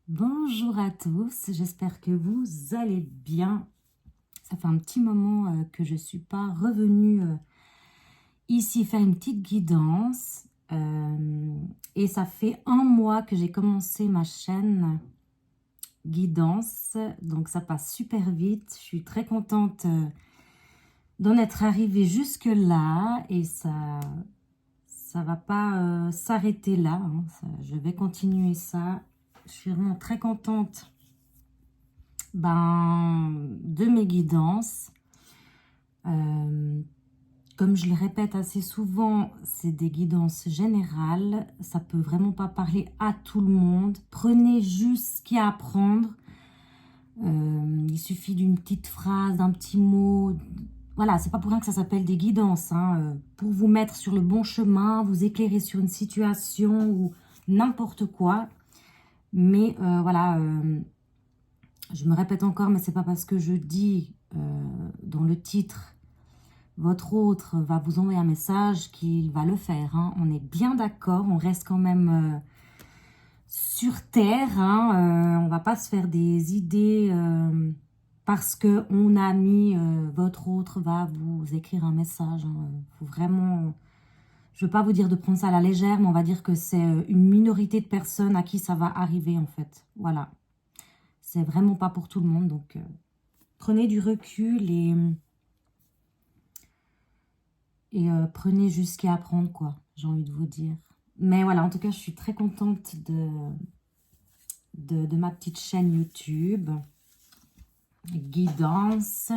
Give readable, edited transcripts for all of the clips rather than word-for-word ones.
Bonjour à tous, j'espère que vous allez bien. Ça fait un petit moment que je ne suis pas revenue ici faire une petite guidance. Et ça fait un mois que j'ai commencé ma chaîne guidance. Donc ça passe super vite. Je suis très contente d'en être arrivée jusque-là. Et ça va pas s'arrêter là, hein. Je vais continuer ça. Je suis vraiment très contente de mes guidances. Comme je le répète assez souvent, c'est des guidances générales. Ça peut vraiment pas parler à tout le monde. Prenez juste ce qu'il y a à prendre. Il suffit d'une petite phrase, d'un petit mot. Voilà, c'est pas pour rien que ça s'appelle des guidances, hein. Pour vous mettre sur le bon chemin, vous éclairer sur une situation ou n'importe quoi. Mais voilà, je me répète encore, mais c'est pas parce que je dis dans le titre votre autre va vous envoyer un message qu'il va le faire, hein. On est bien d'accord, on reste quand même sur terre, hein. On va pas se faire des idées parce que on a mis votre autre va vous écrire un message, hein. Faut vraiment, je veux pas vous dire de prendre ça à la légère, mais on va dire que c'est une minorité de personnes à qui ça va arriver en fait. Voilà, c'est vraiment pas pour tout le monde, donc prenez du recul et prenez juste ce qu'il y a à prendre, quoi, j'ai envie de vous dire. Mais voilà, en tout cas, je suis très contente de ma petite chaîne YouTube. Guidance,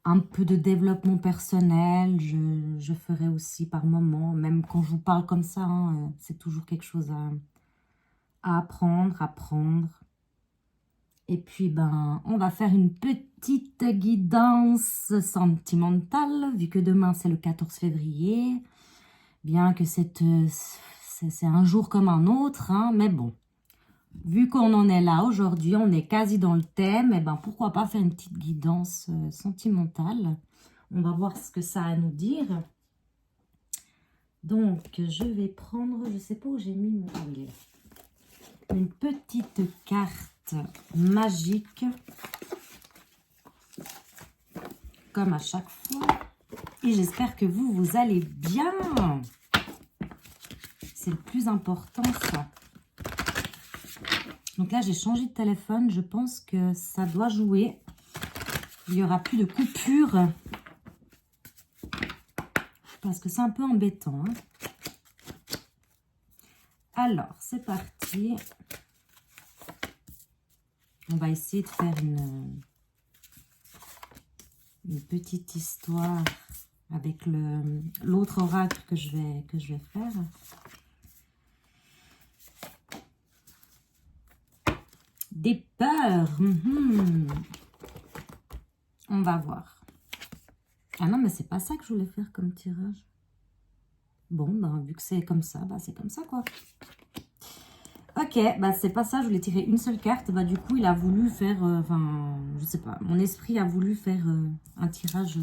un peu de développement personnel, je ferai aussi par moment, même quand je vous parle comme ça, hein, c'est toujours quelque chose à apprendre. Et puis, on va faire une petite guidance sentimentale, vu que demain, c'est le 14 février. Bien que c'est un jour comme un autre, hein, mais bon. Vu qu'on en est là aujourd'hui, on est quasi dans le thème, et pourquoi pas faire une petite guidance sentimentale. On va voir ce que ça a à nous dire. Donc, je vais prendre, je ne sais pas où j'ai mis mon... Une petite carte magique, comme à chaque fois. Et j'espère que vous allez bien. C'est le plus important, ça. Donc là, j'ai changé de téléphone. Je pense que ça doit jouer. Il n'y aura plus de coupure. Parce que c'est un peu embêtant, hein. Alors, c'est parti. On va essayer de faire une petite histoire avec l'autre oracle que je vais faire. Des peurs. On va voir. Ah non, mais c'est pas ça que je voulais faire comme tirage. Bon, vu que c'est comme ça, c'est comme ça, quoi. Ok, c'est pas ça, je voulais tirer une seule carte. Du coup, il a voulu faire, je sais pas, mon esprit a voulu faire un tirage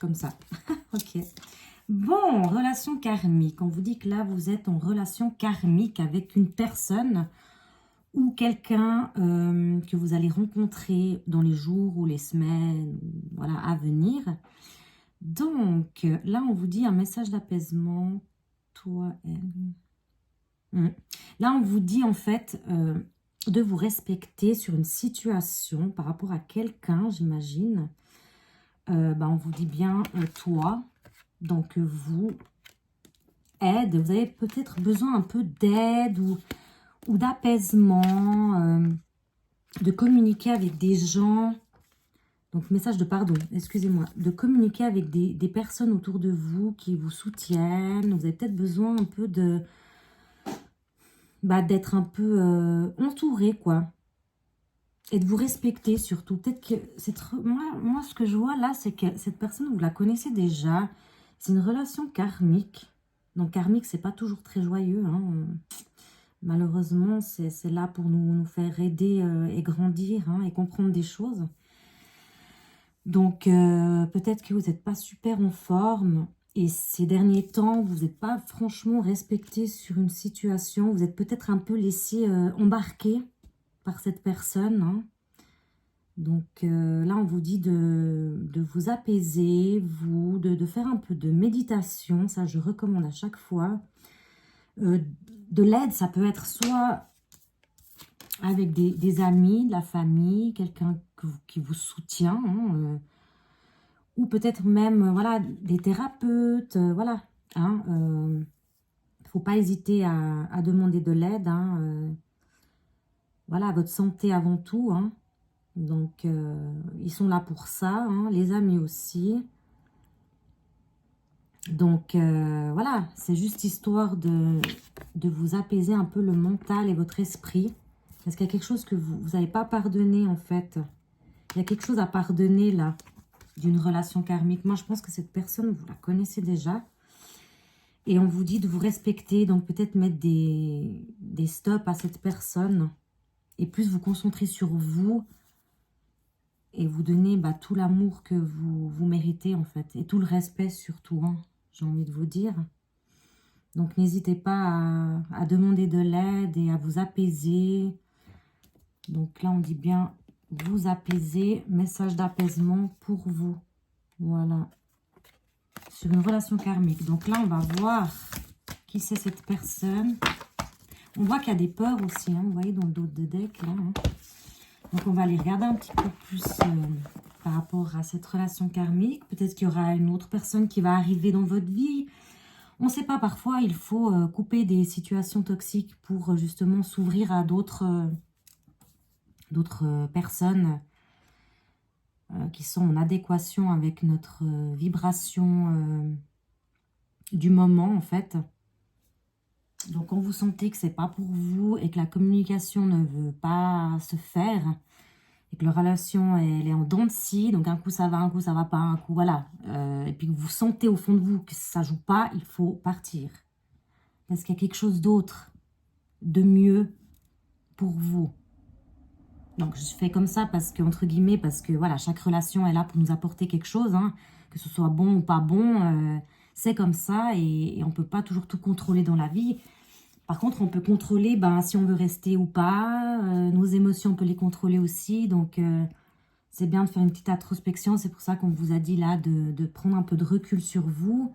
comme ça. Ok. Bon, relation karmique. On vous dit que là, vous êtes en relation karmique avec une personne ou quelqu'un que vous allez rencontrer dans les jours ou les semaines, voilà, à venir. Donc, là, on vous dit un message d'apaisement. Toi, elle. Là, on vous dit, en fait, de vous respecter sur une situation par rapport à quelqu'un, j'imagine. On vous dit bien, toi, donc vous, aide. Vous avez peut-être besoin un peu d'aide ou d'apaisement, de communiquer avec des gens. Donc, message de pardon, excusez-moi. De communiquer avec des personnes autour de vous qui vous soutiennent. Vous avez peut-être besoin un peu d'être un peu entouré, quoi. Et de vous respecter surtout. Peut-être que moi, ce que je vois là, c'est que cette personne, vous la connaissez déjà. C'est une relation karmique. Donc, karmique, c'est pas toujours très joyeux, hein. Malheureusement, c'est là pour nous faire aider et grandir, hein, et comprendre des choses. Donc, peut-être que vous n'êtes pas super en forme. Et ces derniers temps, vous n'êtes pas franchement respecté sur une situation. Vous êtes peut-être un peu laissé embarquer par cette personne, hein. Donc là, on vous dit de vous apaiser, de faire un peu de méditation. Ça, je recommande à chaque fois. De l'aide, ça peut être soit avec des amis, de la famille, quelqu'un qui vous soutient, hein, ou peut-être même voilà, des thérapeutes, voilà. Hein, faut pas hésiter à demander de l'aide, hein, voilà, votre santé avant tout, hein. Donc, ils sont là pour ça, hein, les amis aussi. Donc, voilà, c'est juste histoire de vous apaiser un peu le mental et votre esprit. Parce qu'il y a quelque chose que vous n'avez pas pardonné, en fait. Il y a quelque chose à pardonner, là, d'une relation karmique. Moi, je pense que cette personne, vous la connaissez déjà. Et on vous dit de vous respecter, donc peut-être mettre des stops à cette personne. Et plus vous concentrer sur vous. Et vous donner tout l'amour que vous méritez, en fait. Et tout le respect, surtout, hein, j'ai envie de vous dire. Donc, n'hésitez pas à demander de l'aide et à vous apaiser. Donc là, on dit bien vous apaiser. Message d'apaisement pour vous. Voilà. Sur une relation karmique. Donc là, on va voir qui c'est cette personne. On voit qu'il y a des peurs aussi, hein, vous voyez, dans le dos de deck, là. Hein. Donc, on va aller regarder un petit peu plus par rapport à cette relation karmique. Peut-être qu'il y aura une autre personne qui va arriver dans votre vie. On ne sait pas, parfois, il faut couper des situations toxiques pour justement s'ouvrir à d'autres personnes qui sont en adéquation avec notre vibration du moment, en fait. Donc, quand vous sentez que c'est pas pour vous et que la communication ne veut pas se faire et que la relation, elle est en dents de scie, donc un coup ça va pas, un coup voilà. Et puis que vous sentez au fond de vous que ça joue pas, il faut partir. Parce qu'il y a quelque chose d'autre, de mieux pour vous. Donc, je fais comme ça parce que, entre guillemets, parce que voilà, chaque relation est là pour nous apporter quelque chose, hein, que ce soit bon ou pas bon, c'est comme ça et on ne peut pas toujours tout contrôler dans la vie. Par contre, on peut contrôler si on veut rester ou pas. Nos émotions, on peut les contrôler aussi. Donc, c'est bien de faire une petite introspection. C'est pour ça qu'on vous a dit là de prendre un peu de recul sur vous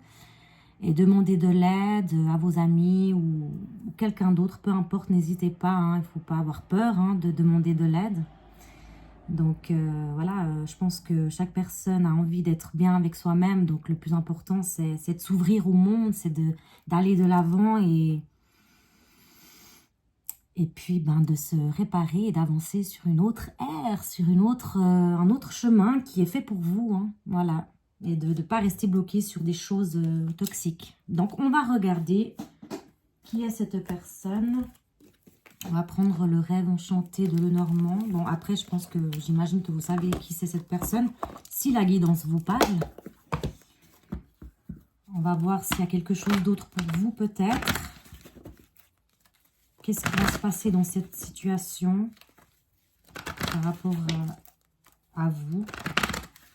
et demander de l'aide à vos amis ou quelqu'un d'autre. Peu importe, n'hésitez pas. Hein, il ne faut pas avoir peur de demander de l'aide. Donc, voilà, je pense que chaque personne a envie d'être bien avec soi-même. Donc, le plus important, c'est de s'ouvrir au monde, c'est d'aller de l'avant et puis de se réparer et d'avancer sur une autre ère, sur un autre chemin qui est fait pour vous. Hein, voilà. Et de ne pas rester bloqué sur des choses toxiques. Donc, on va regarder qui est cette personne. On va prendre le rêve enchanté de Lenormand. Bon, après, je pense que j'imagine que vous savez qui c'est cette personne. Si la guidance vous parle, on va voir s'il y a quelque chose d'autre pour vous, peut-être. Qu'est-ce qui va se passer dans cette situation par rapport à vous,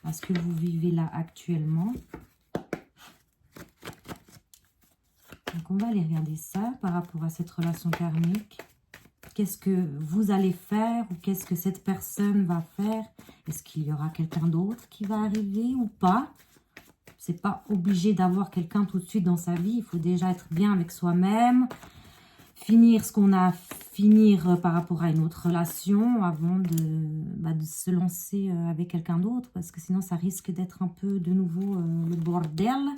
à ce que vous vivez là actuellement. Donc, on va aller regarder ça par rapport à cette relation karmique. Qu'est-ce que vous allez faire ou qu'est-ce que cette personne va faire? Est-ce qu'il y aura quelqu'un d'autre qui va arriver ou pas? C'est pas obligé d'avoir quelqu'un tout de suite dans sa vie. Il faut déjà être bien avec soi-même. Finir ce qu'on a à finir par rapport à une autre relation avant de se lancer avec quelqu'un d'autre. Parce que sinon, ça risque d'être un peu de nouveau le bordel.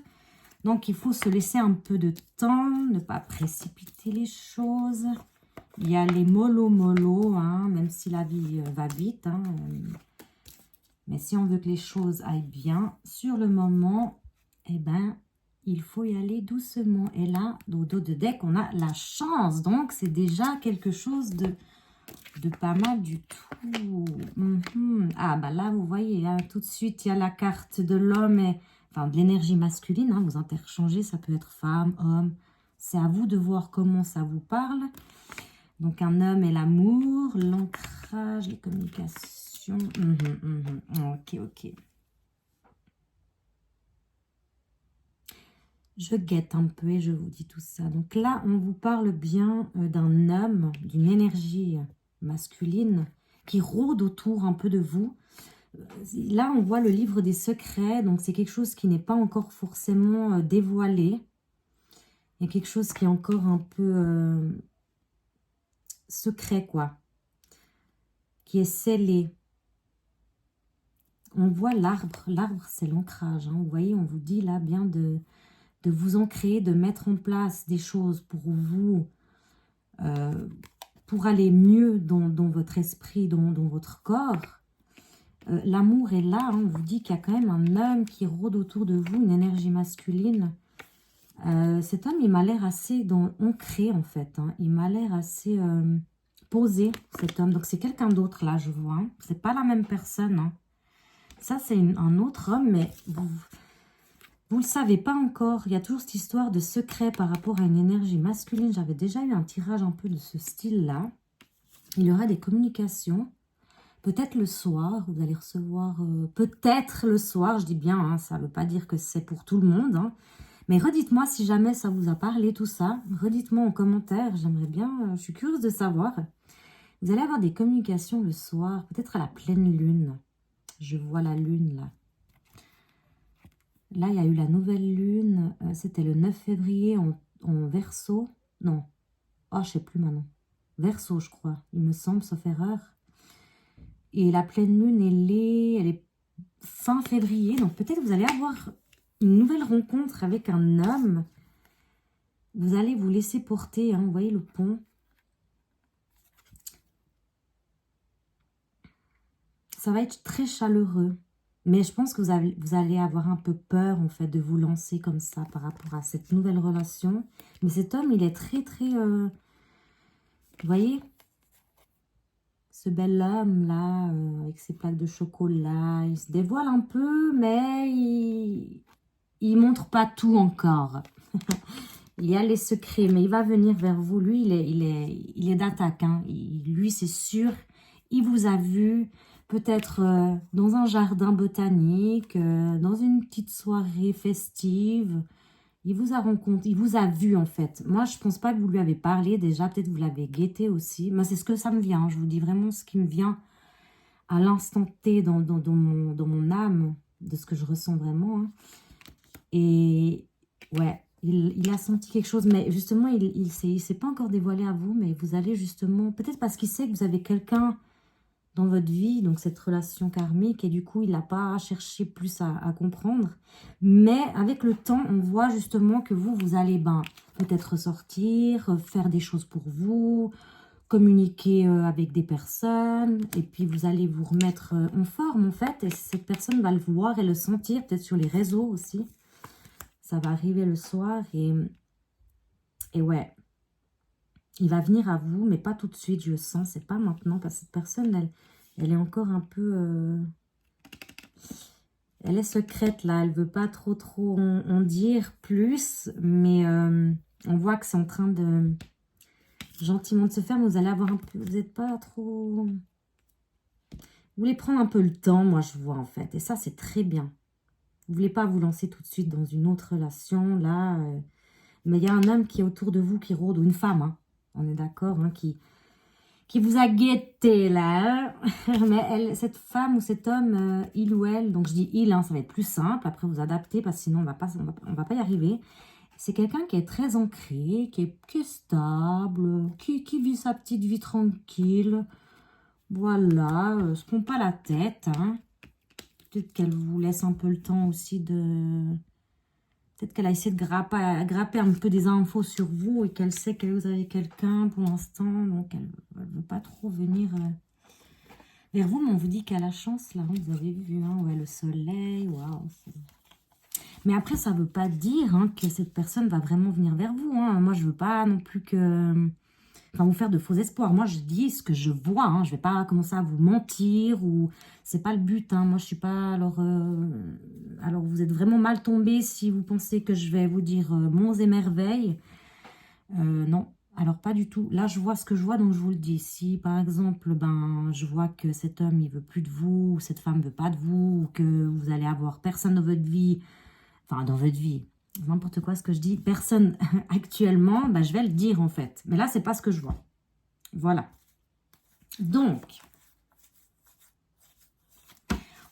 Donc, il faut se laisser un peu de temps, ne pas précipiter les choses. Il y a les mollo, hein, même si la vie va vite. Hein, mais si on veut que les choses aillent bien, sur le moment, eh ben, il faut y aller doucement. Et là, au dos de deck, on a la chance. Donc, c'est déjà quelque chose de pas mal du tout. Ah, là, vous voyez, hein, tout de suite, il y a la carte de l'homme, enfin, de l'énergie masculine. Hein, vous interchangez, ça peut être femme, homme. C'est à vous de voir comment ça vous parle. Donc, un homme et l'amour, l'ancrage, les communications. Ok. Je guette un peu et je vous dis tout ça. Donc là, on vous parle bien d'un homme, d'une énergie masculine qui rôde autour un peu de vous. Là, on voit le livre des secrets, donc c'est quelque chose qui n'est pas encore forcément dévoilé. Il y a quelque chose qui est encore un peu secret, quoi, qui est scellé. On voit l'arbre. L'arbre, c'est l'ancrage. Hein. Vous voyez, on vous dit là bien de vous ancrer, de mettre en place des choses pour vous, pour aller mieux dans votre esprit, dans votre corps. L'amour est là. Hein. On vous dit qu'il y a quand même un homme qui rôde autour de vous, une énergie masculine. Cet homme, il m'a l'air assez ancré, en fait. Hein. Il m'a l'air assez posé, cet homme. Donc, c'est quelqu'un d'autre, là, je vois. Hein. C'est pas la même personne. Hein. Ça, c'est un autre homme, mais vous ne le savez pas encore. Il y a toujours cette histoire de secret par rapport à une énergie masculine. J'avais déjà eu un tirage un peu de ce style-là. Il y aura des communications. Peut-être le soir, vous allez recevoir... peut-être le soir, je dis bien, hein, ça ne veut pas dire que c'est pour tout le monde. Hein. Mais redites-moi si jamais ça vous a parlé, tout ça. Redites-moi en commentaire, j'aimerais bien, je suis curieuse de savoir. Vous allez avoir des communications le soir, peut-être à la pleine lune. Je vois la lune là. Là, il y a eu la nouvelle lune. C'était le 9 février en Verseau. Non. Oh, je ne sais plus maintenant. Verseau, je crois. Il me semble, sauf erreur. Et la pleine lune, elle est fin février. Donc, peut-être vous allez avoir une nouvelle rencontre avec un homme. Vous allez vous laisser porter. Hein, vous voyez le pont. Ça va être très chaleureux. Mais je pense que vous allez avoir un peu peur, en fait, de vous lancer comme ça par rapport à cette nouvelle relation. Mais cet homme, il est très, très... vous voyez, ce bel homme-là, avec ses plaques de chocolat, il se dévoile un peu, mais il montre pas tout encore. Il y a les secrets, mais il va venir vers vous. Lui, il est d'attaque. Hein. Lui, c'est sûr, il vous a vu... Peut-être dans un jardin botanique, dans une petite soirée festive. Il vous a rencontré, il vous a vu en fait. Moi, je pense pas que vous lui avez parlé déjà. Peut-être que vous l'avez guetté aussi. Moi, c'est ce que ça me vient. Hein. Je vous dis vraiment ce qui me vient à l'instant T dans mon âme, de ce que je ressens vraiment. Hein. Et ouais, il a senti quelque chose. Mais justement, il s'est pas encore dévoilé à vous. Mais vous allez justement, peut-être parce qu'il sait que vous avez quelqu'un dans votre vie, donc cette relation karmique, et du coup, il n'a pas cherché plus à comprendre. Mais avec le temps, on voit justement que vous allez peut-être sortir, faire des choses pour vous, communiquer avec des personnes, et puis vous allez vous remettre en forme, en fait, et cette personne va le voir et le sentir, peut-être sur les réseaux aussi. Ça va arriver le soir, et ouais, il va venir à vous, mais pas tout de suite, je le sens. C'est pas maintenant, parce que cette personne, elle est encore un peu... elle est secrète, là. Elle veut pas trop en dire plus. Mais on voit que c'est en train de... gentiment de se faire. Mais vous allez avoir un peu... Vous n'êtes pas trop... Vous voulez prendre un peu le temps, moi, je vois, en fait. Et ça, c'est très bien. Vous voulez pas vous lancer tout de suite dans une autre relation, là. Mais il y a un homme qui est autour de vous, qui rôde, ou une femme, hein. On est d'accord, hein, qui vous a guetté là. Mais cette femme ou cet homme, il ou elle, donc je dis il, hein, ça va être plus simple. Après, vous adaptez parce que sinon, on va pas y arriver. C'est quelqu'un qui est très ancré, qui est stable, qui vit sa petite vie tranquille. Voilà, se prend pas la tête. Hein. Peut-être qu'elle vous laisse un peu le temps aussi de... Peut-être qu'elle a essayé de grapper un peu des infos sur vous et qu'elle sait que vous avez quelqu'un pour l'instant. Donc, elle ne veut pas trop venir vers vous. Mais on vous dit qu'elle a la chance, là. Vous avez vu, hein, ouais, le soleil. Waouh. Mais après, ça ne veut pas dire hein, que cette personne va vraiment venir vers vous. Hein. Moi, je ne veux pas non plus que... Enfin, vous faire de faux espoirs. Moi, je dis ce que je vois. Hein. Je ne vais pas commencer à vous mentir ou... C'est pas le but. Hein. Moi, je suis pas... Alors, vous êtes vraiment mal tombé si vous pensez que je vais vous dire monts et merveilles. Non. Alors, pas du tout. Là, je vois ce que je vois, donc je vous le dis. Si, par exemple, je vois que cet homme, il veut plus de vous, ou cette femme veut pas de vous, ou que vous allez avoir personne dans votre vie, enfin, dans votre vie, N'importe quoi ce que je dis. Personne actuellement, bah, je vais le dire en fait. Mais là, c'est pas ce que je vois. Voilà. Donc,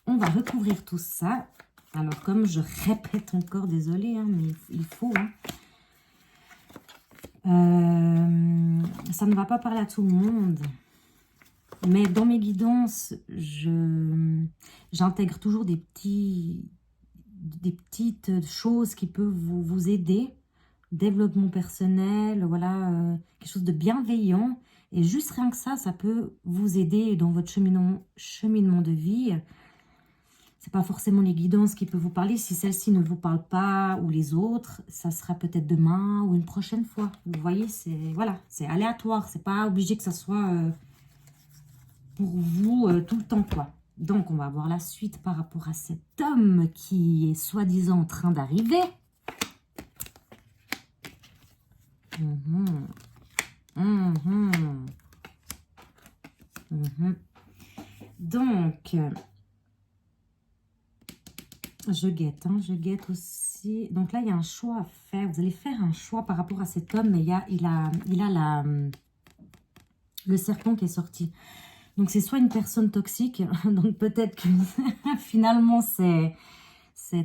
on va recouvrir tout ça. Alors, comme je répète encore, désolée, hein, mais il faut. Hein. Ça ne va pas parler à tout le monde. Mais dans mes guidances, j'intègre toujours des petites choses qui peuvent vous aider. Développement personnel, voilà, quelque chose de bienveillant. Et juste rien que ça peut vous aider dans votre cheminement de vie. C'est pas forcément les guidances qui peuvent vous parler. Si celle-ci ne vous parle pas ou les autres, ça sera peut-être demain ou une prochaine fois. Vous voyez, c'est voilà, c'est aléatoire. C'est pas obligé que ça soit pour vous tout le temps, quoi. Donc, on va voir la suite par rapport à cet homme qui est soi-disant en train d'arriver. Donc, je guette, hein, je guette aussi. Donc là, il y a un choix à faire. Vous allez faire un choix par rapport à cet homme, mais il a le serpent qui est sorti. Donc, c'est soit une personne toxique, donc peut-être que finalement, c'est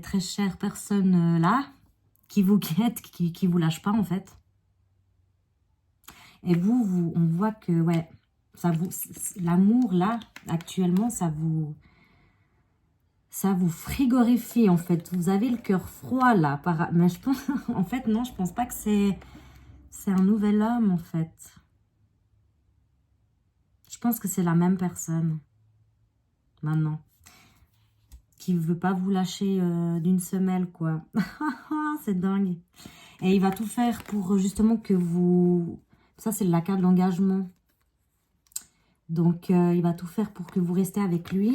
très chère personne-là qui vous guette, qui vous lâche pas, en fait. Et on voit que, ouais, l'amour, là, actuellement, ça vous frigorifie, en fait. Vous avez le cœur froid, là. Mais je pense, en fait, non, je pense pas que c'est un nouvel homme, en fait. Je pense que c'est la même personne, maintenant. Qui veut pas vous lâcher d'une semelle, quoi. C'est dingue. Et il va tout faire pour, justement, que vous... Ça, c'est la carte de l'engagement. Donc, il va tout faire pour que vous restez avec lui.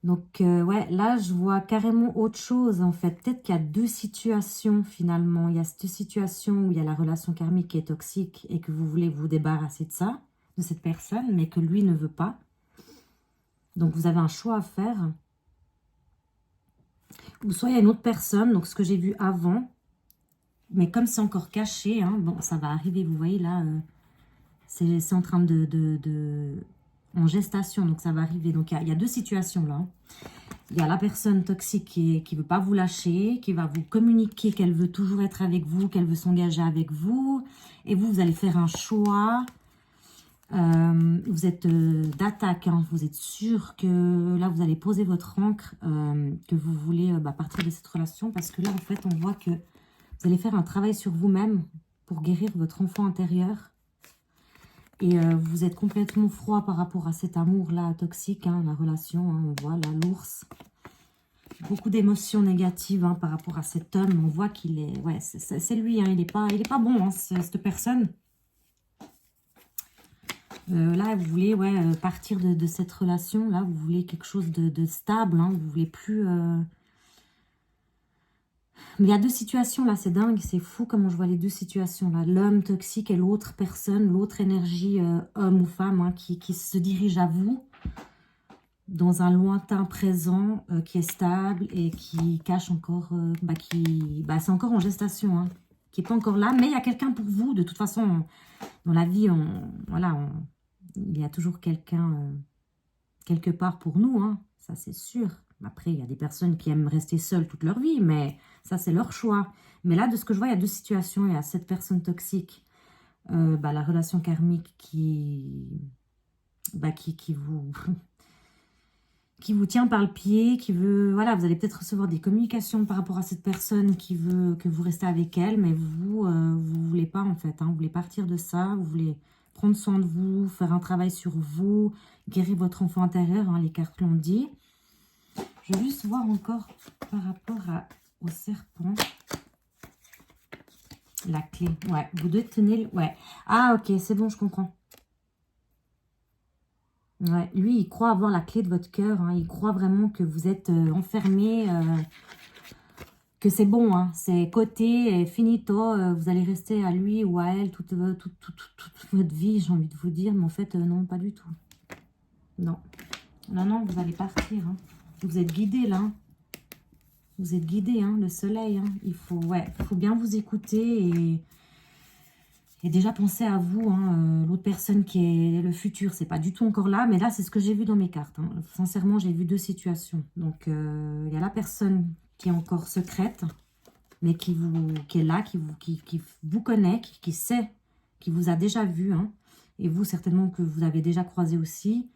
Donc, ouais, là, je vois carrément autre chose, en fait. Peut-être qu'il y a deux situations, finalement. Il y a cette situation où il y a la relation karmique qui est toxique et que vous voulez vous débarrasser de ça, de cette personne, mais que lui ne veut pas. Donc, vous avez un choix à faire. Ou soit il y a une autre personne, donc ce que j'ai vu avant, mais comme c'est encore caché, hein, bon, ça va arriver, vous voyez, là, c'est en train en gestation, donc ça va arriver. Donc, il y a deux situations, là. Il y a la personne toxique qui ne veut pas vous lâcher, qui va vous communiquer qu'elle veut toujours être avec vous, qu'elle veut s'engager avec vous. Et vous allez faire un choix. Vous êtes d'attaque, hein, vous êtes sûr que là, vous allez poser votre encre, que vous voulez partir de cette relation. Parce que là, en fait, on voit que vous allez faire un travail sur vous-même pour guérir votre enfant intérieur. Et vous êtes complètement froid par rapport à cet amour-là toxique, hein, la relation, hein, on voit là, l'ours. Beaucoup d'émotions négatives hein, par rapport à cet homme. On voit qu'il est... Ouais, c'est lui, hein, il est pas bon, hein, cette personne. Là, vous voulez partir de cette relation. Là, vous voulez quelque chose de stable. Hein, vous voulez plus... Mais il y a deux situations là, c'est dingue, c'est fou comment je vois les deux situations là. L'homme toxique et l'autre personne, l'autre énergie, homme ou femme, hein, qui se dirige à vous dans un lointain présent qui est stable et qui cache encore, c'est encore en gestation, hein, qui n'est pas encore là, mais il y a quelqu'un pour vous. De toute façon, dans la vie, il y a toujours quelqu'un quelque part pour nous, hein, ça c'est sûr. Après, il y a des personnes qui aiment rester seules toute leur vie, mais ça, c'est leur choix. Mais là, de ce que je vois, il y a deux situations. Il y a cette personne toxique, la relation karmique qui vous... qui vous tient par le pied, qui veut... Voilà, vous allez peut-être recevoir des communications par rapport à cette personne qui veut que vous restez avec elle, mais vous ne voulez pas, en fait. Hein, vous voulez partir de ça, vous voulez prendre soin de vous, faire un travail sur vous, guérir votre enfant intérieur, hein, les cartes l'ont dit. Je vais juste voir encore par rapport au serpent. La clé, ouais, vous devez tenir... Ouais. Ah, ok, c'est bon, je comprends. Ouais, lui, il croit avoir la clé de votre cœur. Hein, il croit vraiment que vous êtes enfermé, que c'est bon, hein, c'est coté, et finito. Vous allez rester à lui ou à elle toute votre vie, j'ai envie de vous dire. Mais en fait, non, pas du tout. Non. Non, non, vous allez partir. Hein. Vous êtes guidé, là. Vous êtes guidé, hein, le soleil. Hein. Il faut bien vous écouter et déjà penser à vous. Hein, l'autre personne qui est le futur, c'est pas du tout encore là. Mais là, c'est ce que j'ai vu dans mes cartes. Hein. Sincèrement, j'ai vu deux situations. Donc, il y a la personne qui est encore secrète, mais qui est là, qui vous connaît, qui sait, qui vous a déjà vu. Hein, et vous, certainement, que vous avez déjà croisé aussi,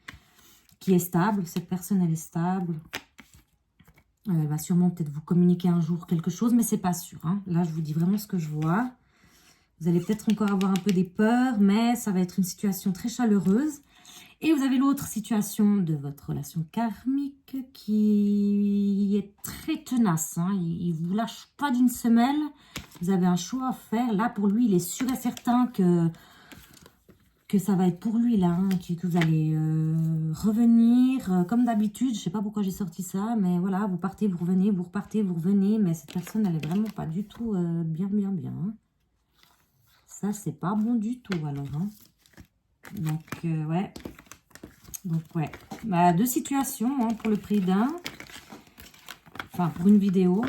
qui est stable. Cette personne, elle est stable. Elle va sûrement peut-être vous communiquer un jour quelque chose, mais c'est pas sûr. Hein. Là, je vous dis vraiment ce que je vois. Vous allez peut-être encore avoir un peu des peurs, mais ça va être une situation très chaleureuse. Et vous avez l'autre situation de votre relation karmique qui est très tenace. Hein. Il ne vous lâche pas d'une semelle. Vous avez un choix à faire. Là, pour lui, il est sûr et certain que ça va être pour lui, là, hein, que vous allez revenir, comme d'habitude. Je ne sais pas pourquoi j'ai sorti ça, mais voilà, vous partez, vous revenez, vous repartez, vous revenez, mais cette personne, elle est vraiment pas du tout bien. Hein. Ça, c'est pas bon du tout, alors. Hein. Donc, ouais. Donc, ouais. Bah, deux situations, hein, pour le prix d'un. Enfin, pour une vidéo.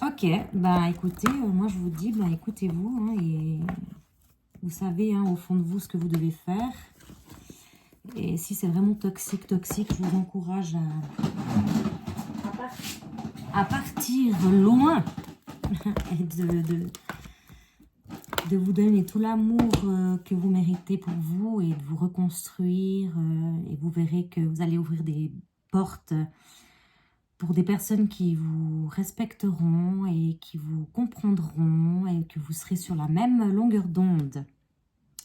Ok, bah, écoutez, moi, je vous dis, bah, écoutez-vous, hein, et... Vous savez, hein, au fond de vous, ce que vous devez faire. Et si c'est vraiment toxique, je vous encourage à partir loin et de vous donner tout l'amour que vous méritez pour vous et de vous reconstruire. Et vous verrez que vous allez ouvrir des portes pour des personnes qui vous respecteront et qui vous comprendront et que vous serez sur la même longueur d'onde.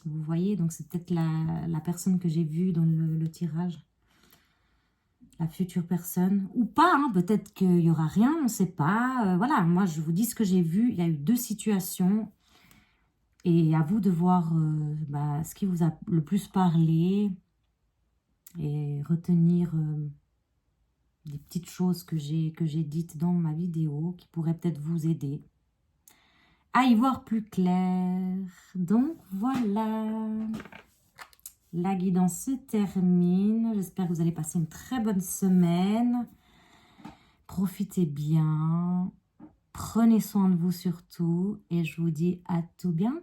Vous voyez, donc c'est peut-être la personne que j'ai vue dans le tirage. La future personne. Ou pas, hein, peut-être qu'il n'y aura rien, on ne sait pas. Voilà, moi je vous dis ce que j'ai vu. Il y a eu deux situations. Et à vous de voir ce qui vous a le plus parlé. Et retenir des petites choses que j'ai dites dans ma vidéo qui pourraient peut-être vous aider à y voir plus clair. Donc voilà, la guidance se termine. J'espère que vous allez passer une très bonne semaine. Profitez bien. Prenez soin de vous surtout. Et je vous dis à tout bientôt.